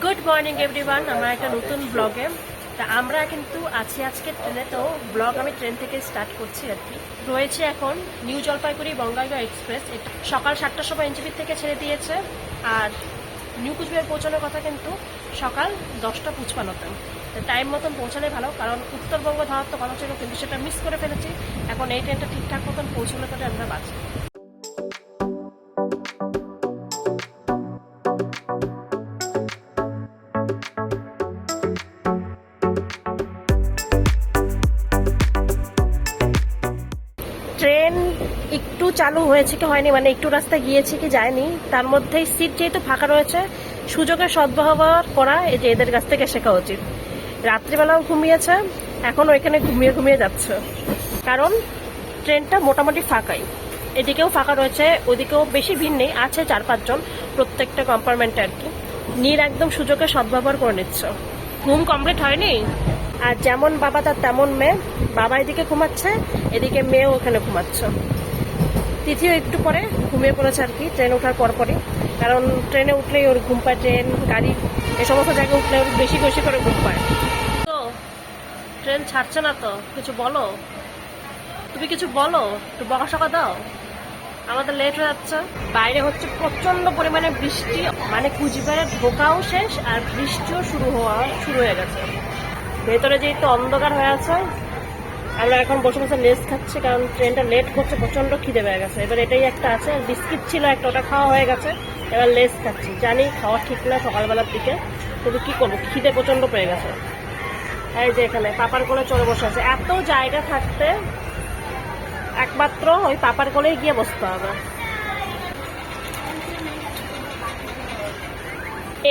Good morning everyone, আমার একটা নতুন ব্লগে। তা আমরা কিন্তু আছি আজকে ট্রেনে, তো ব্লগ আমি ট্রেন থেকে স্টার্ট করছি আর কি। রয়েছে এখন নিউ জলপাইগুড়ি বঙ্গাইগাঁও এক্সপ্রেস। এটা সকাল 7টার সময় এনজিপি থেকে ছেড়ে দিয়েছে, আর নিউ কুচবিহার পৌঁছানোর কথা কিন্তু সকাল 10:55। টাইম মতন পৌঁছালে ভালো, কারণ উত্তরবঙ্গ ধরার তো কথা ছিল, কিন্তু সেটা মিস করে ফেলেছি। এখন এই ট্রেনটা ঠিকঠাক মতন পৌঁছলে পরে আমরা বাঁচি। ট্রেন একটু চালু হয়েছে কি হয়নি, মানে একটু রাস্তা গিয়েছে কি যায়নি, তার মধ্যেই সিট যেহেতু ফাঁকা রয়েছে, সুযোগের সদ্ব্যবহার করা এই যে এদের কাছ থেকে শেখা উচিত। রাত্রিবেলাও ঘুমিয়েছে, এখন ওইখানে ঘুমিয়ে ঘুমিয়ে যাচ্ছে, কারণ ট্রেনটা মোটামুটি ফাঁকাই। এদিকেও ফাঁকা রয়েছে, ওদিকেও বেশি ভিড় নেই, আছে 4-5 জন প্রত্যেকটা কম্পার্টমেন্টে আর কি। নীল একদম সুযোগের সদ্ব্যবহার করে নিচ্ছে। ঘুম কমপ্লিট হয়নি, আর যেমন বাবা তার তেমন মেয়ে। বাবা এদিকে ঘুমাচ্ছে, এদিকে মেয়েও ওখানে ঘুমাচ্ছে। তিথিও একটু পরে ঘুমিয়ে পড়েছে আর কি, ট্রেন ওঠার পরপরই, কারণ ট্রেনে উঠলেই ওর ঘুম পায়। ট্রেন, গাড়ি, এই সমস্ত জায়গায় উঠলে ওর বেশি বেশি করে ঘুম পায়। তো ট্রেন ছাড়ছে না তো, কিছু বলো, তুমি কিছু বলো, একটু বকাশকা দাও, আমাদের লেট হয়ে যাচ্ছে। বাইরে হচ্ছে প্রচন্ড পরিমাণে বৃষ্টি, মানে কুচবিহারে ঢোকাও শেষ আর বৃষ্টিও শুরু হয়ে গেছে। ভেতরে যেহেতু অন্ধকার হয়ে আছে, আমরা এখন বসে বসে লেস খাচ্ছি, কারণ ট্রেনটা লেট করছে, প্রচন্ড খিদে পেয়ে গেছে। এবার এটাই একটা আছে, বিস্কিট ছিল একটা, ওটা খাওয়া হয়ে গেছে, এবার লেস খাচ্ছি। জানি খাওয়া ঠিক না সকালবেলার দিকে, কিন্তু কি করবো, খিদে প্রচন্ড পেয়ে গেছে। এই যে এখানে পাপার কোলে চড়ে বসে আছে, এত জায়গা থাকতে একমাত্র ওই পাপার কোলেই গিয়ে বসতে হবে।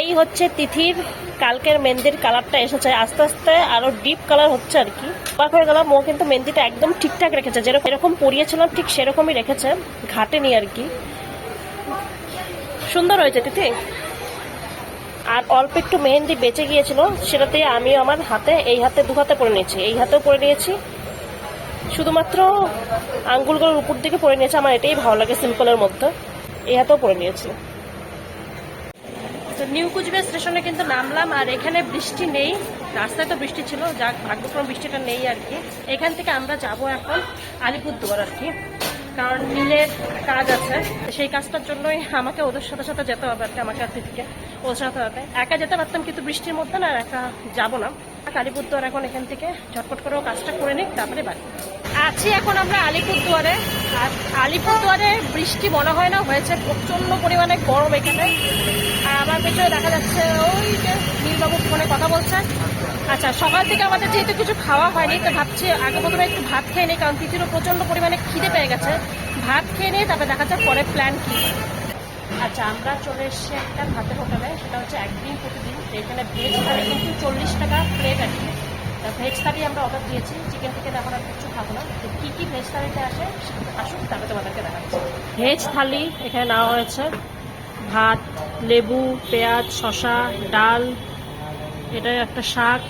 এই হচ্ছে তিথির কালকের মেহেন্দির কালারটা এসেছে, আস্তে আস্তে আরো ডিপ কালার হচ্ছে আর কি। অবাক হয়ে গেলাম, ও কিন্তু মেহেন্দিটা একদম ঠিকঠাক রেখেছে, যেরকম এরকম পরিয়েছিলাম ঠিক সেরকমই রেখেছে, ঘাটেনি আর কি। সুন্দর হয়েছে তিথি। আর অল্প একটু মেহেন্দি বেঁচে গিয়েছিল, সেটাতে আমি আমার হাতে, এই হাতে 2 হাতে পরে নিয়েছি, এই হাতেও পরে নিয়েছি, শুধুমাত্র আঙ্গুলগুলোর উপর দিকে পরে নিয়েছি। আমার এটাই ভালো লাগে সিম্পলের মধ্যে, এই হাতেও পরে নিয়েছি। নিউ কুচবিহার স্টেশনে কিন্তু নামলাম, আর এখানে বৃষ্টি নেই, রাস্তায় তো বৃষ্টি ছিল, যাক ভাগ্যক্রম বৃষ্টিটা নেই আর কি। এখান থেকে আমরা যাব এখন আলিপুরদুয়ার আর কি, কারণ নীলের কাজ আছে, সেই কাজটার জন্যই আমাকে ওদের সাথে সাথে যেতে হবে আর কি, আমাকে আর তিথিকে ওদের সাথে হবে। একা যেতে পারতাম, কিন্তু বৃষ্টির মধ্যে না, একা যাবো না। আলিপুরদুয়ার এখন এখান থেকে ঝটপট করেও কাজটা করে নিই, তারপরে বাড়ি আছি। এখন আমরা আলিপুরদুয়ারে, আর আলিপুরদুয়ারে বৃষ্টি মনে হয় না হয়েছে, প্রচন্ড পরিমাণে গরম এখানে। আর আমার পেছনে দেখা যাচ্ছে ওই যে নীলবাবু ফোনে কথা বলছে। আচ্ছা, সকাল থেকে আমাদের যেহেতু কিছু খাওয়া হয়নি, তো ভাবছি আগে প্রথমে একটু ভাত খেয়ে নিই, কারণ তিথিরও প্রচন্ড পরিমাণে খিদে পেয়ে গেছে। ভাত খেয়ে নিয়ে তারপরে দেখা যাক পরে প্ল্যান কি। আচ্ছা, আমরা চলে এসেছি একটা ভাতের হোটেলে, সেটা হচ্ছে একদিন প্রতিদিন। এখানে ভেজ থালি কিন্তু 40 টাকা প্লেট আর কি। ভেজ থালি আমরা অর্ডার দিয়েছি, চিকেন টিকেন এখন আর কিছু খাবো না। তো কী কী ভেজ থালিতে আসুক তারপরে তোমাদেরকে দেখাচ্ছি। ভেজ থালি এখানে নেওয়া হয়েছে, ভাত, লেবু, পেঁয়াজ, শসা, ডাল, এটা একটা শাক,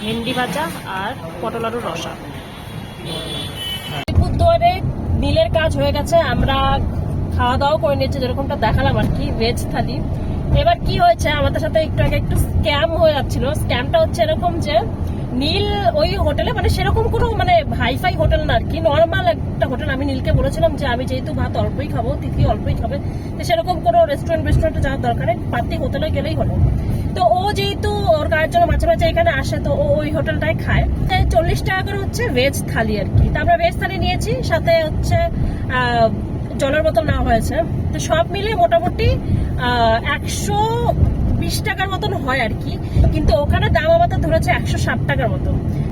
ভেন্ডি ভাজা, আর পটল আলুর রসা। আলিপুরদুয়ারে নীলের কাজ হয়ে গেছে, আমরা খাওয়া দাওয়া করে নিয়েছি, যেরকমটা দেখালাম আর কি, ভেজ থালি। এবার কি হয়েছে, আমাদের সাথে একটু আগে একটু স্ক্যাম হয়ে যাচ্ছিল। স্ক্যামটা হচ্ছে এরকম যে নীল ওই হোটেলে, মানে সেরকম কোনো মানে হাইফাই হোটেল না আর কি, নর্মাল একটা হোটেল। আমি নীলকে বলেছিলাম যে আমি যেহেতু ভাত অল্পই খাবো, তিথি অল্পই খাবে, তো সেরকম কোনো রেস্টুরেন্টে যাওয়ার দরকার নেই, পার্টি হোটেলে গেলেই হলো। তো ও যেহেতু ওর কাজের জন্য মাঝে মাঝে এখানে আসে, তো ও ওই হোটেলটাই খায়। 40 টাকা করে হচ্ছে ভেজ থালি আর কি। তারপরে ভেজ থালি নিয়েছি, সাথে হচ্ছে জলের বোতল নেওয়া হয়েছে। তো সব মিলিয়ে মোটামুটি 120 টাকার মতন হয় আর কি, কিন্তু ওখানে দাম আমাদের ধরেছে 160 টাকার মতো।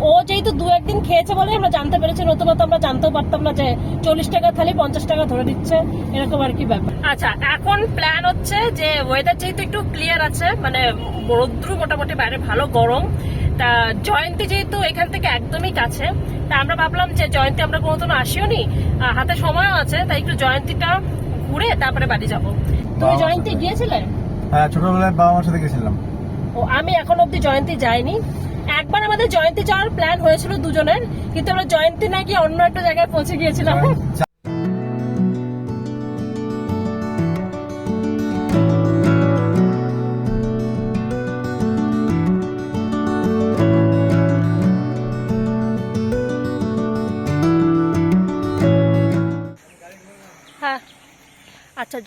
ও যেহেতু 2-1 দিন খেয়েছে বলে আমরা জানতে পেরেছি, নতুবা তো আমরা জানতেও পারতাম না যে 40 টাকা থালি 50 টাকা ধরে দিচ্ছে, এরকম আর কি ব্যাপার। আচ্ছা, এখন প্ল্যান হচ্ছে যে ওয়েদার যেহেতু একটু ক্লিয়ার আছে, মানে রৌদ্র মোটামুটি, বাইরে ভালো গরম, তা জয়ন্তী যেহেতু এখান থেকে একদমই কাছে, তা আমরা ভাবলাম যে জয়ন্তী আমরা কোনোদিনও আসিও নি, হাতে সময়ও আছে, তাই একটু জয়ন্তীটা ঘুরে তারপরে বাড়ি যাবো। তুমি জয়ন্তী গিয়েছিলে? হ্যাঁ, ছোটবেলায় বাবা মার সাথে গেছিলাম। ও, আমি এখন অব্দি জয়ন্তী যাইনি। একবার আমাদের জয়ন্তী যাওয়ার প্ল্যান হয়েছিল দুজনের, কিন্তু আমরা জয়ন্তী না গিয়ে অন্য একটা জায়গায় পৌঁছে গিয়েছিলাম।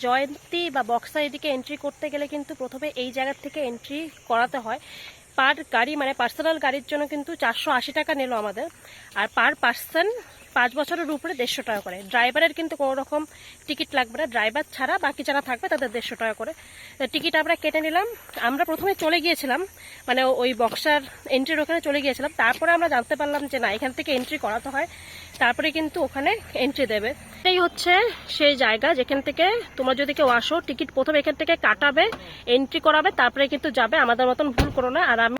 জয়ন্তী বা বক্সা এদিকে এন্ট্রি করতে গেলে কিন্তু প্রথমে এই জায়গা থেকে এন্ট্রি করাতে হয়। পার গাড়ি মানে পার্সোনাল গাড়ির জন্য কিন্তু 480 টাকা নিল আমাদের, আর পার পার্সন 5 বছরের উপরে 150 টাকা করে। ড্রাইভারের কিন্তু কোনো রকম টিকিট লাগবে না, ড্রাইভার ছাড়া বাকি যারা থাকবে তাদের 150 টাকা করে টিকিট আমরা কেটে নিলাম। আমরা প্রথমে চলে গিয়েছিলাম, মানে ওই বক্সার এন্ট্রির ওখানে চলে গিয়েছিলাম, তারপরে আমরা জানতে পারলাম যে না, এখান থেকে এন্ট্রি করাতে হয়, তারপরে কিন্তু ওখানে এন্ট্রি দেবে। এটাই হচ্ছে সেই জায়গা যেখান থেকে তোমরা যদি কেউ আসো, টিকিট প্রথমে এখান থেকে কাটাবে, এন্ট্রি করাবে, তারপরে কিন্তু যাবে। আমাদের মতন ভুল করো না। আর আমি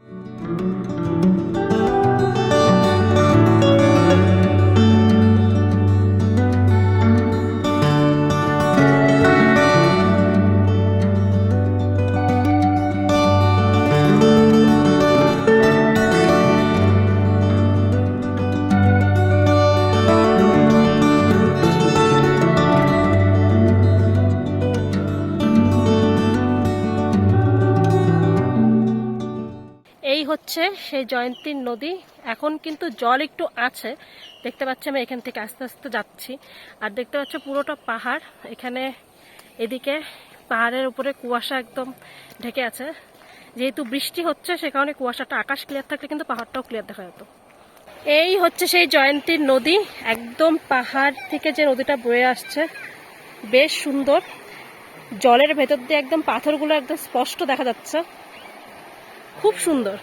এই হচ্ছে সেই জয়ন্তীর নদী। এখন কিন্তু জল একটু আছে, দেখতে পাচ্ছি আমি এখান থেকে আস্তে আস্তে যাচ্ছি। আর দেখতে পাচ্ছ পুরোটা পাহাড়, এখানে এদিকে পাহাড়ের উপরে কুয়াশা একদম ঢেকে আছে। যেহেতু বৃষ্টি হচ্ছে সে কারণে কুয়াশাটা, আকাশ ক্লিয়ার থাকলে কিন্তু পাহাড়টাও ক্লিয়ার দেখা যেত। এই হচ্ছে সেই জয়ন্তীর নদী, একদম পাহাড় থেকে যে নদীটা বয়ে আসছে, বেশ সুন্দর। জলের ভেতর দিয়ে একদম পাথরগুলো একদম স্পষ্ট দেখা যাচ্ছে, খুব সুন্দর।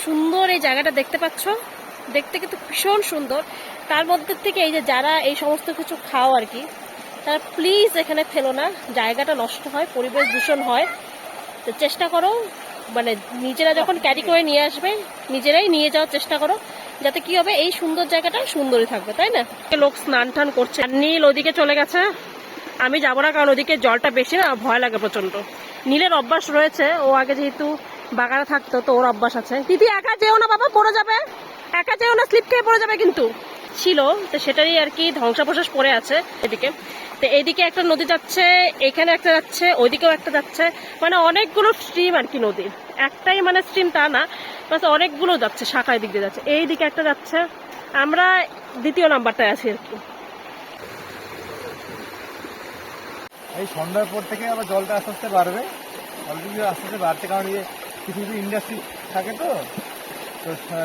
সুন্দর এই জায়গাটা দেখতে পাচ্ছ, দেখতে কিন্তু ভীষণ সুন্দর। তার মধ্যে থেকে এই যে যারা এই সমস্ত কিছু খাও আর কি, তারা প্লিজ এখানে ফেলো না, জায়গাটা নষ্ট হয়, পরিবেশ দূষণ হয়। তো চেষ্টা করো, মানে নিজেরা যখন ক্যারি করে নিয়ে আসবে নিজেরাই নিয়ে যাওয়ার চেষ্টা করো, যাতে কি হবে এই সুন্দর জায়গাটা সুন্দরই থাকবে, তাই না? লোক স্নান টান করছে, আর নীল ওদিকে চলে গেছে। আমি যাবো না, কারণ ওদিকে জলটা বেশি না, ভয় লাগে প্রচন্ড। নীলের অভ্যাস রয়েছে, ও আগে যেহেতু বাগানে থাকতো তো ওর অভ্যাস আছে। দিদি একা যেও না বাবা, পড়ে যাবে, একা যেও না, স্লিপ খেয়ে পড়ে যাবে কিন্তু। ছিল তো সেটারই আর কি ধ্বংসাবশেষ পড়ে আছে এদিকে। তো এইদিকে একটা নদী যাচ্ছে, এখানে একটা যাচ্ছে, ওইদিকেও একটা যাচ্ছে, মানে অনেকগুলো স্ট্রিম আর কি নদীর। একটাই মানে স্ট্রিম তা না, বাস অনেকগুলো যাচ্ছে, শাখায় দিক দিয়ে যাচ্ছে। এইদিকে একটা যাচ্ছে, আমরা দ্বিতীয় নাম্বারটায় আছি আর কি। এই সন্ধ্যার পর থেকে আবার জলটা আস্তে আস্তে বাড়বে, অলরেডি আস্তে আস্তে বাড়ছে, কারণ কিছু কিছু ইন্ডাস্ট্রি থাকে তো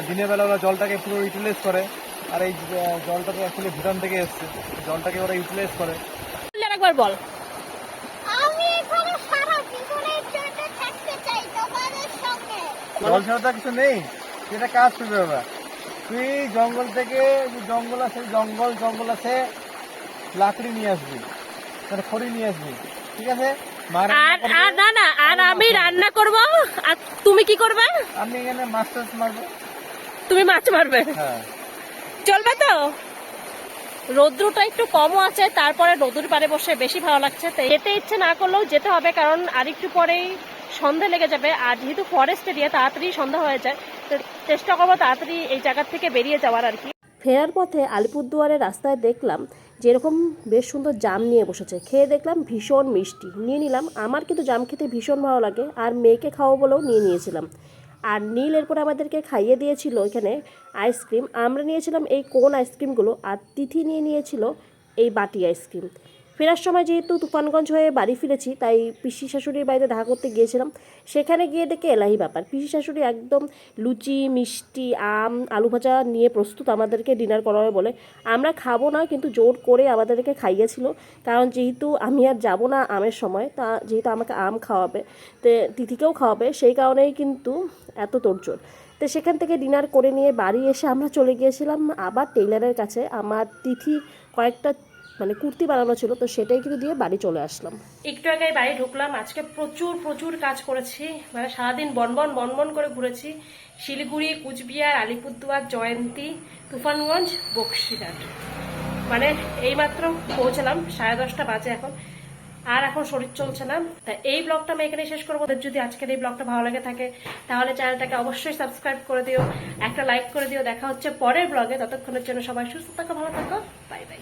দিনের বেলা ওরা জলটাকে পুরো ইউটিলাইজ করে। আর এই জলটা তো অ্যাকচুয়ালি ভুটান থেকে এসছে, জলটাকে ওরা ইউটিলাইজ করে। একবার বল। জল ছাড়া তো কিছু নেই, সেটা কাজ করবে বাবা। তুই জঙ্গল থেকে, জঙ্গল আছে, জঙ্গল আছে, লাকড়ি নিয়ে আসবি, মানে খড়ি নিয়ে আসবি, ঠিক আছে? আর না না, আর আমি রান্না করব, আর তুমি কি করবে? আমি এখানে মাছ টাছ মারবো। তুমি মাছ মারবে? হ্যাঁ। চলবে তো? রোদ্রুটা একটু কমও আছে, তারপরে রোদ্রুর পারে বসে বেশি ভালো লাগছে। তো যেতে ইচ্ছে না করলেও যেতে হবে, কারণ আরেকটু পরেই সন্ধ্যা লেগে যাবে। আর যেহেতু ফরেস্ট এরিয়া, তাড়াতাড়ি সন্ধ্যা হয়ে যায়, তো চেষ্টা করবো তাড়াতাড়ি এই জায়গা থেকে বেরিয়ে যাওয়ার আর কি। ফেরার পথে আলিপুরদুয়ারের রাস্তায় দেখলাম যেরকম বেশ সুন্দর জাম নিয়ে বসেছে, খেয়ে দেখলাম ভীষণ মিষ্টি, নিয়ে নিলাম। আমার কিন্তু জাম খেতে ভীষণ ভালো লাগে, আর মেয়েকে খাওয়া বলেও নিয়ে নিয়েছিলাম। আর নীল এরপর আমাদেরকে খাইয়ে দিয়েছিল এখানে আইসক্রিম। আমরা নিয়েছিলাম এই কোন আইসক্রিমগুলো, আর তিথি নিয়ে নিয়েছিল এই বাটি আইসক্রিম। ফেরার সময় যেহেতু তুফানগঞ্জ হয়ে বাড়ি ফিরেছি, তাই পিসি শাশুড়ির বাড়িতে দেখা করতে গিয়েছিলাম। সেখানে গিয়ে দেখে এলাহি ব্যাপার, পিসি শাশুড়ি একদম লুচি, মিষ্টি, আম, আলু ভাজা নিয়ে প্রস্তুত আমাদেরকে ডিনার করাবে বলে। আমরা খাবো না, কিন্তু জোর করে আমাদেরকে খাইয়েছিল। কারণ যেহেতু আমি আর যাব না আমের সময়, তা যেহেতু আমাকে আম খাওয়াবে, তো তিথিকেও খাওয়াবে, সেই কারণেই কিন্তু এত তোড়জোড়। তো সেখান থেকে ডিনার করে নিয়ে বাড়ি এসে আমরা চলে গিয়েছিলাম আবার টেইলারের কাছে। আমার তিথি কয়েকটা কুর্তি বানানো ছিল, তো সেটাই কিন্তু দিয়ে বাড়ি চলে আসলাম। একটু আগে বাড়ি ঢুকলাম। আজকে প্রচুর প্রচুর কাজ করেছি, সারাদিন বনবন বনবন করে ঘুরেছি। শিলিগুড়ি, কুচবিহার, আলিপুরদুয়ার, জয়ন্তী, তুফানগঞ্জ, বক্সিরহাট, এইমাত্র পৌঁছলাম। 10:30 বাজে এখন, আর এখন শরীর চলছে না। তা এই ব্লগটা আমি এখানে শেষ করবো। যদি আজকের এই ব্লগটা ভালো লাগে থাকে, তাহলে চ্যানেলটাকে অবশ্যই সাবস্ক্রাইব করে দিও, একটা লাইক করে দিও। দেখা হচ্ছে পরের ব্লগে। ততক্ষণের জন্য সবাই সুস্থ থাকো, ভালো থাকো, বাই বাই।